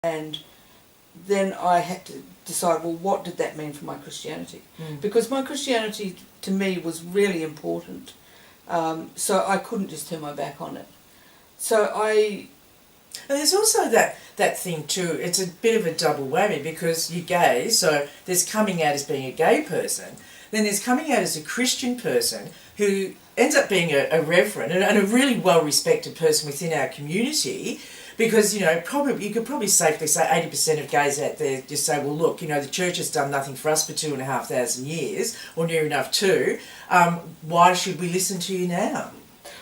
And then I had to decide, well, what did that mean for my Christianity? Because my Christianity to me was really important, so I couldn't just turn my back on it. So And there's also that thing too, it's a bit of a double whammy, because you're gay, so there's coming out as being a gay person, then there's coming out as a Christian person who ends up being a reverend and a really well-respected person within our community, because, you know, probably you could probably safely say 80% of gays out there just say, well, look, you know, the church has done nothing for us for 2,500 years, or near enough too. Why should we listen to you now?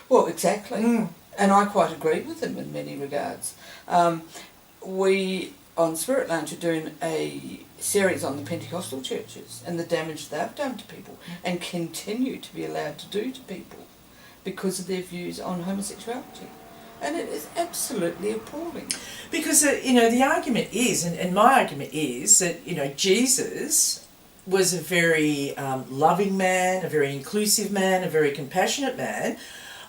Well, exactly. And I quite agree with them in many regards. We, on Spirit Lounge, are doing a series on the Pentecostal churches and the damage they've done to people and continue to be allowed to do to people because of their views on homosexuality. And it is absolutely appalling. Because, you know, the argument is, and my argument is, that, you know, Jesus was a very loving man, a very inclusive man, a very compassionate man.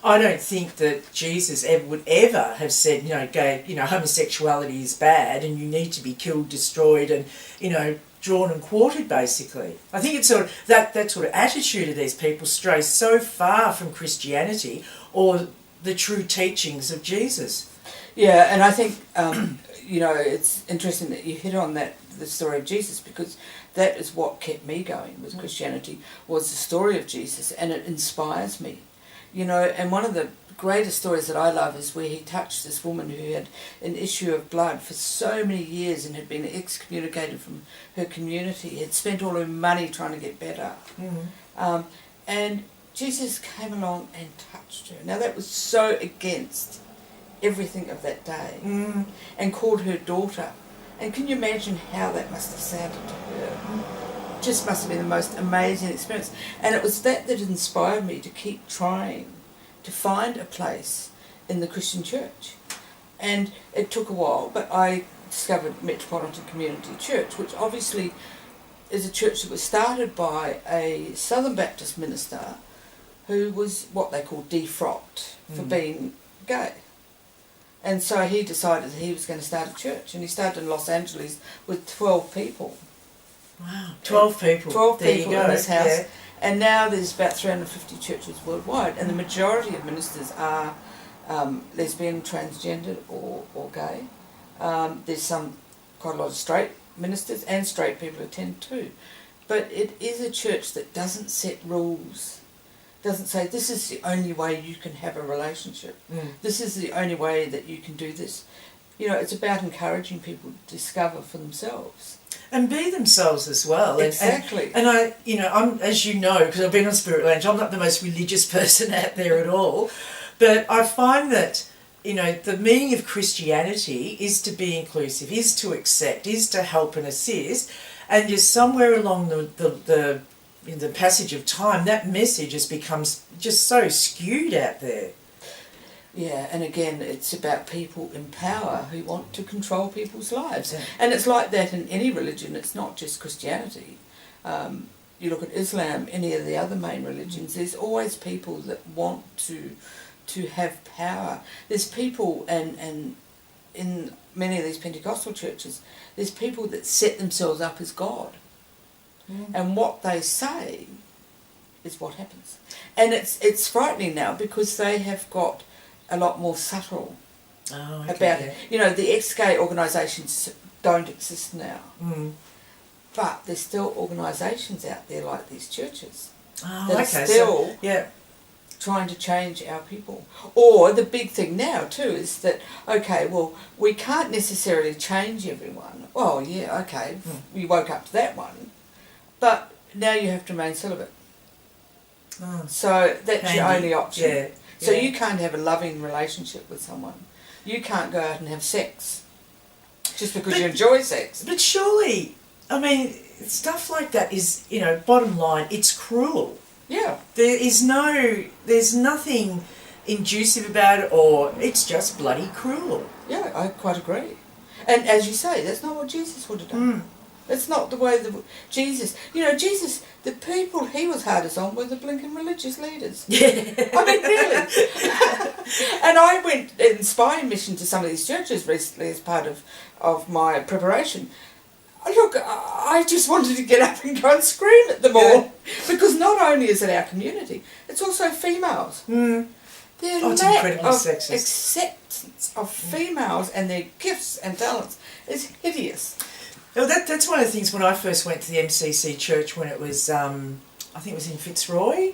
I don't think that Jesus would ever have said, you know, homosexuality is bad and you need to be killed, destroyed, and, you know, drawn and quartered, basically. I think it's sort of that sort of attitude of these people strays so far from Christianity or the true teachings of Jesus. Yeah, and I think, you know, it's interesting that you hit on the story of Jesus, because that is what kept me going with Christianity, was the story of Jesus, and it inspires me. You know, and one of the greatest stories that I love is where he touched this woman who had an issue of blood for so many years and had been excommunicated from her community, had spent all her money trying to get better. And Jesus came along and touched her. Now that was so against everything of that day, and called her daughter. And can you imagine how that must have sounded to her? Just must have been the most amazing experience. And it was that inspired me to keep trying to find a place in the Christian church. And it took a while, but I discovered Metropolitan Community Church, which obviously is a church that was started by a Southern Baptist minister who was what they call defrocked for being gay. And so he decided that he was going to start a church, and he started in Los Angeles with 12 people. Wow, 12 people. 12 there people you go. in his house. Yeah. And now there's about 350 churches worldwide, and the majority of ministers are lesbian, transgendered or gay. There's quite a lot of straight ministers, and straight people attend too. But it is a church that doesn't set rules, doesn't say this is the only way you can have a relationship. This is the only way that you can do this. You know, it's about encouraging people to discover for themselves. And be themselves as well. Exactly. And I, you know, I'm, as you know, because I've been on Spirit Lounge, I'm not the most religious person out there at all. But I find that, you know, the meaning of Christianity is to be inclusive, is to accept, is to help and assist. And just somewhere along in the passage of time, that message has become just so skewed out there. Yeah, and again, it's about people in power who want to control people's lives. Yeah. And it's like that in any religion, it's not just Christianity. You look at Islam, any of the other main religions, there's always people that want to have power. There's people, and in many of these Pentecostal churches, there's people that set themselves up as God. And what they say is what happens. And it's frightening now, because they have got a lot more subtle about it. You know, the ex-gay organisations don't exist now. But there's still organisations out there like these churches that are still trying to change our people. Or the big thing now too is that, okay, well, we can't necessarily change everyone. Well, yeah, okay, we woke up to that one. But now you have to remain celibate. So that's your only option. Yeah. So you can't have a loving relationship with someone. You can't go out and have sex just because you enjoy sex. But surely, I mean, stuff like that is, you know, bottom line, it's cruel. Yeah. There's nothing inducive about it, or it's just bloody cruel. Yeah, I quite agree. And as you say, that's not what Jesus would have done. It's not the way that Jesus, Jesus, the people he was hardest on were the blinking religious leaders. Yeah. I mean, really. And I went in spying mission to some of these churches recently as part of my preparation. Look, I just wanted to get up and go and scream at them all. Because not only is it our community, it's also females. Mm. Their it's lack incredibly of sexist. acceptance of females and their gifts and talents is hideous. Well, that's one of the things when I first went to the MCC church when it was, I think it was in Fitzroy,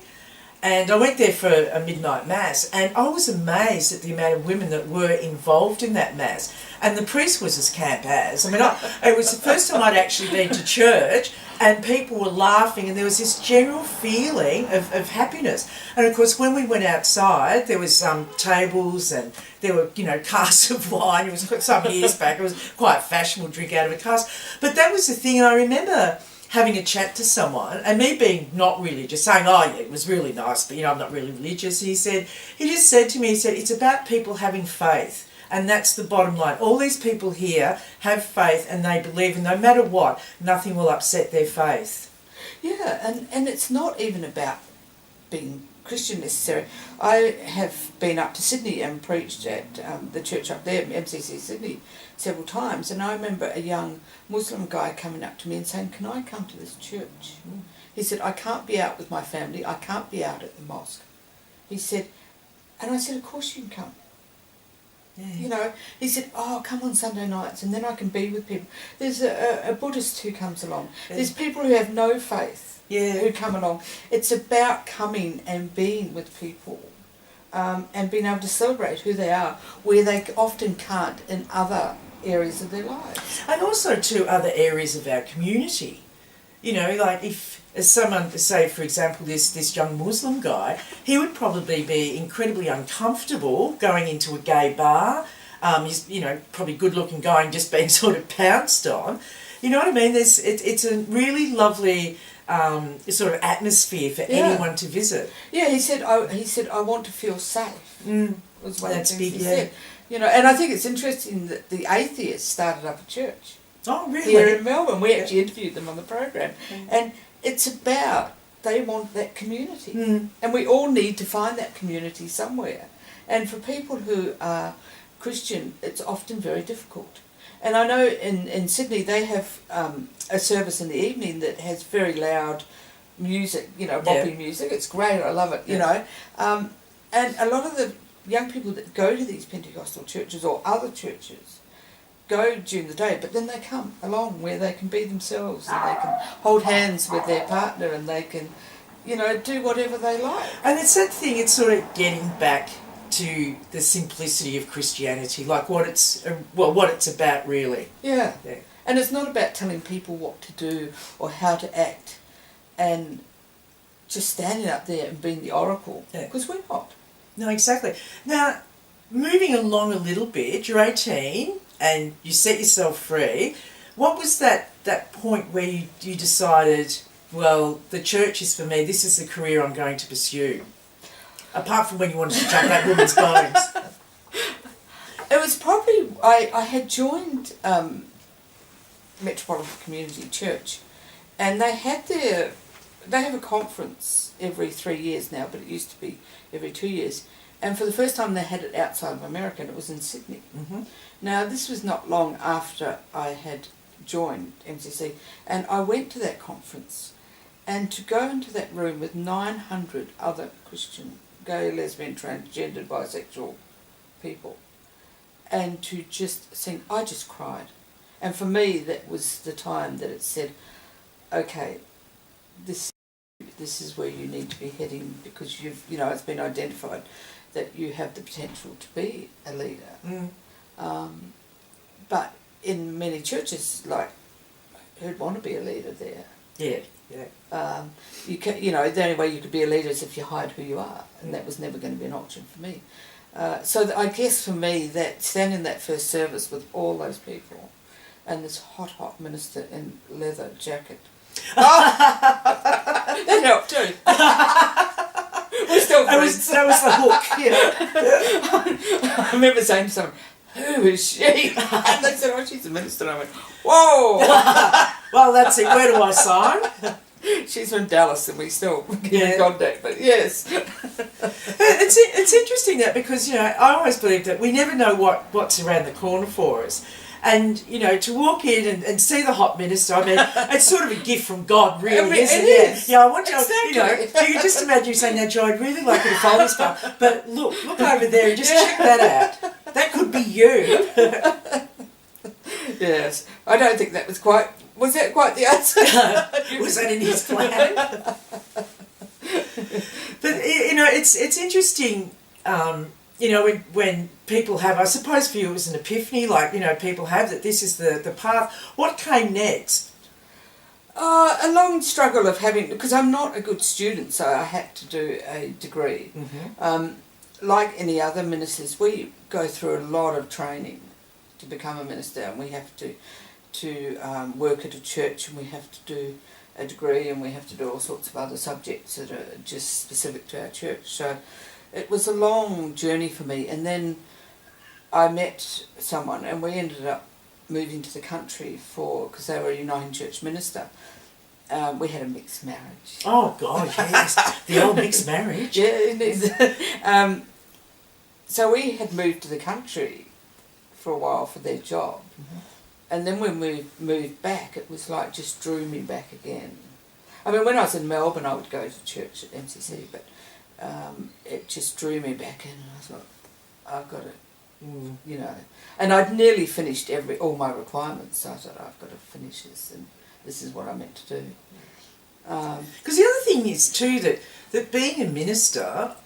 and I went there for a midnight mass, and I was amazed at the amount of women that were involved in that mass. And the priest was as camp as. I mean, it was the first time I'd actually been to church, and people were laughing, and there was this general feeling of happiness. And of course, when we went outside, there was tables, and there were, casks of wine. It was some years back. It was quite fashionable, drink out of a cask. But that was the thing, and I remember having a chat to someone, and me being not religious, saying, oh yeah, it was really nice, but I'm not really religious. He just said to me, it's about people having faith, and that's the bottom line. All these people here have faith, and they believe, and no matter what, nothing will upset their faith. Yeah, and it's not even about being Christian necessarily. I have been up to Sydney and preached at the church up there, MCC Sydney, several times, and I remember a young Muslim guy coming up to me and saying, can I come to this church? He said, I can't be out with my family, I can't be out at the mosque. He said, and I said, of course you can come. Yeah. He said, oh, come on Sunday nights and then I can be with people. There's a Buddhist who comes along. Yeah. There's people who have no faith who Yeah. come along. It's about coming and being with people and being able to celebrate who they are, where they often can't in other areas of their lives. And also to other areas of our community. Like if as someone, say for example this young Muslim guy, he would probably be incredibly uncomfortable going into a gay bar. He's probably good looking guy and just being sort of pounced on. You know what I mean? It's a really lovely sort of atmosphere for anyone to visit. Yeah, he said I want to feel safe. Was one That's of the things big, he yeah. said. And I think it's interesting that the atheists started up a church Oh, really? here in Melbourne. We actually interviewed them on the program, and it's about they want that community, and we all need to find that community somewhere. And for people who are Christian, it's often very difficult. And I know in Sydney they have a service in the evening that has very loud music, boppy music. It's great, I love it, and a lot of the young people that go to these Pentecostal churches or other churches go during the day, but then they come along where they can be themselves and they can hold hands with their partner and they can, do whatever they like. And it's that thing, it's sort of getting back to the simplicity of Christianity, like what it's about really. Yeah. And it's not about telling people what to do or how to act and just standing up there and being the oracle, because we're not. No, exactly. Now, moving along a little bit, you're 18 and you set yourself free. What was that point where you decided, well, the church is for me, this is the career I'm going to pursue? Apart from when you wanted to jump that woman's bones. It was probably, I had joined Metropolitan Community Church, and they have a conference every 3 years now, but it used to be every 2 years. And for the first time they had it outside of America, and it was in Sydney. Now this was not long after I had joined MCC, and I went to that conference, and to go into that room with 900 other Christian, gay, lesbian, transgendered, bisexual people, and to just sing, I just cried. And for me that was the time that it said, okay, this is where you need to be heading, because it's been identified that you have the potential to be a leader. But in many churches, like, who'd want to be a leader there? Yeah. You can, the only way you could be a leader is if you hide who you are, and that was never going to be an option for me. So I guess for me, that standing in that first service with all those people, and this hot minister in leather jacket, that helped too. We're still friends. That was the hook. I remember saying to someone, who is she? And they said, oh, she's a minister. And I went, whoa! Well, that's it. Where do I sign? She's from Dallas and we still keep in contact, but yes. It's interesting that because, you know, I always believe that we never know what's around the corner for us. And, you know, to walk in and see the hot minister, I mean, it's sort of a gift from God, really, isn't it? Is. Yeah, I want to, Exactly. you know, you can just imagine you saying, now, Joe, I'd really like you to fold this part, but look over there and just check that out. That could be you. Yes. I don't think that was quite the answer? Was that in his plan? But, you know, it's interesting, you know, when people have, I suppose for you it was an epiphany, like, you know, people have that this is the path. What came next? A long struggle of having, because I'm not a good student, so I had to do a degree. Mm-hmm. Like any other ministers, we go through a lot of training to become a minister, and we have to work at a church, and we have to do a degree, and we have to do all sorts of other subjects that are just specific to our church. So it was a long journey for me, and then I met someone and we ended up moving to the country because they were a Uniting Church minister. We had a mixed marriage. Oh God, yes, the old mixed marriage. Yeah, it is. So we had moved to the country for a while for their job. Mm-hmm. And then when we moved back, it was like just drew me back again. I mean, when I was in Melbourne, I would go to church at MCC, but it just drew me back in, and I thought, I've got to, you know. And I'd nearly finished all my requirements, so I thought, I've got to finish this, and this is what I meant to do. Because the other thing is too that being a minister,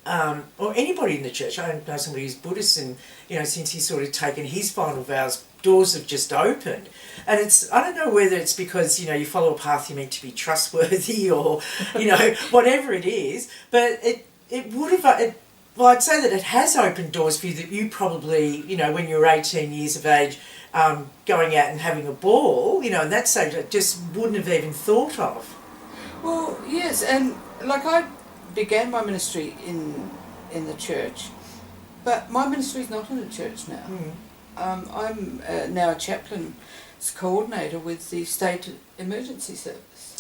or anybody in the church, I know somebody who's Buddhist, and you know, since he's sort of taken his final vows, doors have just opened. And I don't know whether it's because, you know, you follow a path you're meant to be trustworthy, or, you know, whatever it is, but it would have, well, I'd say that it has opened doors for you that you probably, you know, when you were 18 years of age, going out and having a ball, you know, and that stage, it just wouldn't have even thought of. Well, yes, and like I began my ministry in the church, but my ministry is not in the church now. I'm now a chaplain's coordinator with the State Emergency Service.